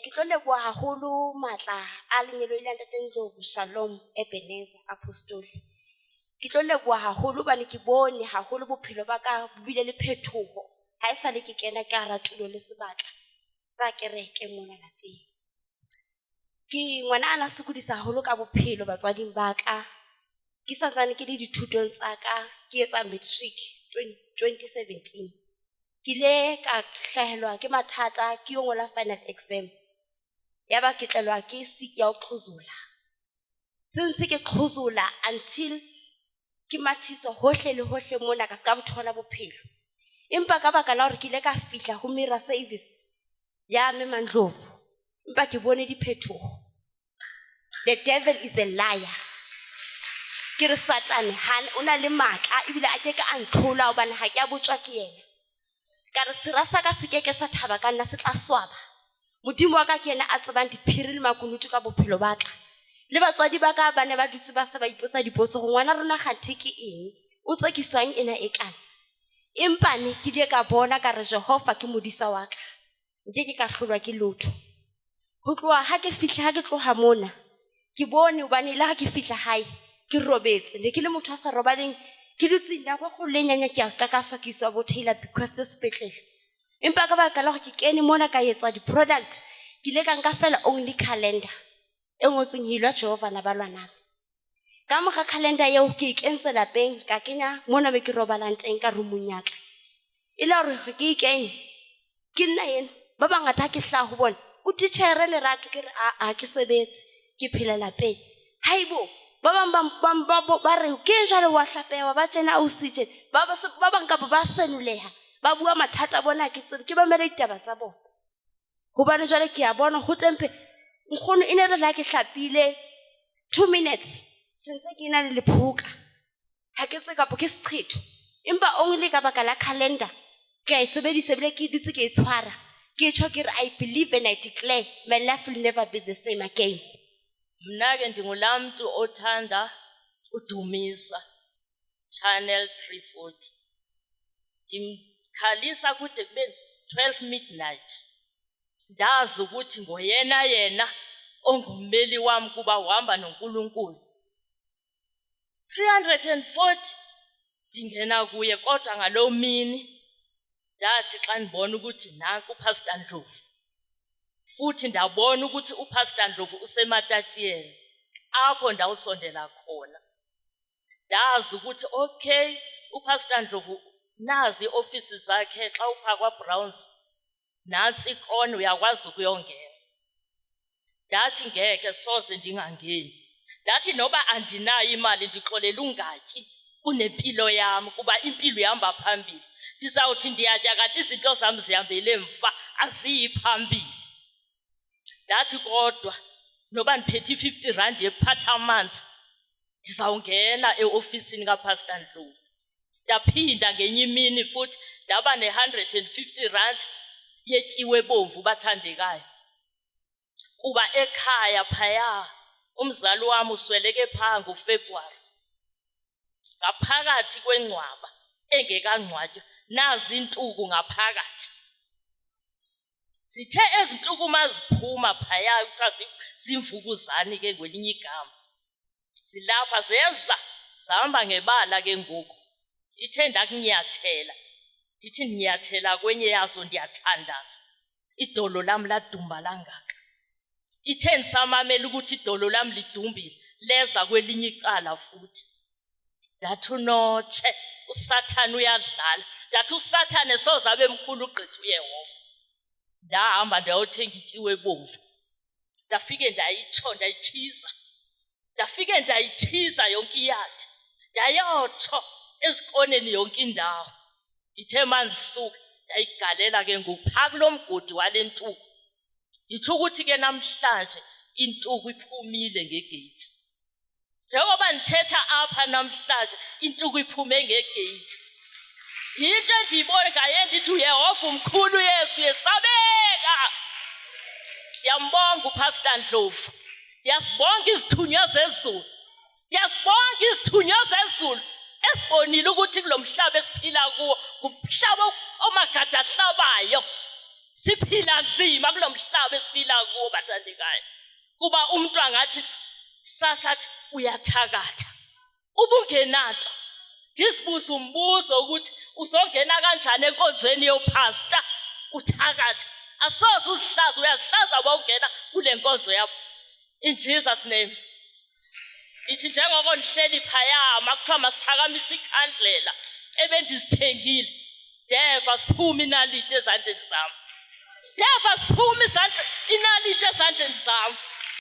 ke tlo leboha haholo matla a lenyelo ile ntate Ndlovu Shalom Ebenezer Apostoli. Ke tlo leboha haholo bane ke bone haholo bophelo ba ka bo bile le phethoho ha e sale ke kena ka ratulo le sebaka sa kereke mona lapeng. Ke ngwana ana sokodisa haholo ka bophelo batswading ba ka. Ke santsane ke le dithutong tsa ka ke etsa matric 2017. Ke ile ka hlahelwa ke mathata ke yo ngola final exam. Yaba ke tlelwa ke sick ya ho qhuzula. Since ke qhuzula until ke mathiso hohle le hohle mona ka ska bothola bophelo. Empa ka baka la hore ke ile ka fihla ho Mira Service ya me Mandlovu. Empa ke bone diphethoho. The devil is a liar. Ke re Satan han ona le maka ebile a ke ka antlola hobane ha ke a botswa ke yena. Ka re serasa ka sekeke sa thaba ka nna se tla swaba. Modimo wa ka ke yena a tsebang diphiri le makunutu ka bophelo ba ka. Le batswadi ba ka ba ne ba dutse ba se ba ipotsa dipotso go ngwana rona kgathe ke eng o tsekiswang ena e kana. Empane ke die ka bona ka re Jehova ke modisa wa ka. Nke ke ka hlolwa ke lotho. Ho tloha ha ke fihla ha ke tloha mona ke bone hobane le ha ke fihla hae ke robetse le ke le motho a sa robaleng ke dutse nako go lenyanya ke ka swakiswa bo Taylor because this spetlele. Empa ka baka la go ke kene mona ka etsa di product ke le ka nka fela only calendar e ngotseng hilwa Jehova na balwana. Ka moga calendar eo ke ikentse lapeng ka kenya mona be ke robalang teng ka roomong ya ka. Ile hore ke ikeng ke nna yena ba bangata ke hla ho bona o titjhere le rato ke re a ke sebetse ke phela lapeng. Haibo ba bang ba re ke jalo wa hlapewa ba tsena o sitse ba bang ka ba senuleha ba bua mathata bona ke tsebe ke ba mele ditaba tsa bona. Hobane jwale ke a bona ho tempe nkgono ene re la ke hlapile 2 minutes sentse ke ina le lephuka ha ke tse kapo ke seqhetho empa only ka baka la calendar ke a sebedisa bile ke ditse ke tshwara ke tsho ke re I believe and I declare my life will never be the same again. Mna ke ndingulamntu othanda udumisa Channel 340. Ndimkhalisa kude kube 12 midnight. Ndazi ukuthi ngoyena ongummeli wami kuba uhamba noNkulunkulu. 340 ndingena kuye kodwa ngalo mini ndathi xa ndibona ukuthi nanku uPastor Ndlovu. Futhi ndabona ukuthi uPastor Ndlovu usematatiyeni apho ndawusondela khona. Ndazi ukuthi okay uPastor Ndlovu nazi ioffice zakhe xa upha kwa Browns nansi ikona uyakwazi ukuyongena. Ndathi ngeke soze ndingangeni. Ndathi noba andinayo imali ndixolela ungatyi kunempilo yami kuba impilo ihamba phambili. Ndizawuthi ndiyatya kanti izinto zami zihambele emva aziyiphambili. Ndathi kodwa noba ndiphethe 50 rand yephatha amanzi ndizawungena eofisini kaPastor Ndlovu. Ndaphinda ngenye imini futhi ndaba ne150 rand yetyiwe bomvu bathandekayo. Kuba ekhaya phaya umzali wami usweleke pha ngoFebruary. Ngaphakathi kwencwaba engekangcwatywa nazi intuku ngaphakathi. Sithe ezintuku maziphuma phaya kuthiwa zimvukuzani ke ngwelinye igama. Silapha zeza zihamba ngebala ke ngoku. Ithe ndakunyathela. Ndithi ndinyathela kwenye yazo ndiyathandaza. Idolo lami ladumba langaka. Ithe ndisamamela ukuthi idolo lami lidumbile leza kwelinye icala futhi. Ndathi unotshe uSathane uyadlala. Ndathi uSathane sozabe emkhulu ugqitha uYehova. Ndahamba ndayothenga ityiwe bomvu. Ndafike ndayitshiza. Ndafike ndayitshiza yonke iyadi. Ndayotsho ezikoneni yonke indawo. Ndithe mandisuka ndayigalela ke ngopha kulomgodi walentuku. Nditsho ukuthi ke namhlanje intuku iphumile ngegate. Njengoba ndithetha apha namhlanje intuku iphume ngegate. Into endiyibona ngaye ndithi uYehova umkhulu Yesu yesabeka. Ndiyambonga uPastor Ndlovu. Ndiyasibonga izithunywa zezulu. Ndiyasibonga izithunywa zezulu esibonile ukuthi kulomhlaba esiphila kuwo umhlaba omagada ahlabayo. siphila nzima kulomhlaba esiphila kuwo bathandekayo kuba umuntu angathi sasathi uyathakatha ubungenato ndisibuza umbuzo ukuthi uzongena kanjani enkonzweni yopastor uthakatha asoze usihlaza uyazihlaza wawungena kule nkonzo yakho in Jesus name ndithi njengoko ndihleli phaya makuthiwa masiphakamise ikhandlela ebendizithengile ndeva siphuma inaliti ezandleni zam ndeva siphuma inaliti ezandleni zam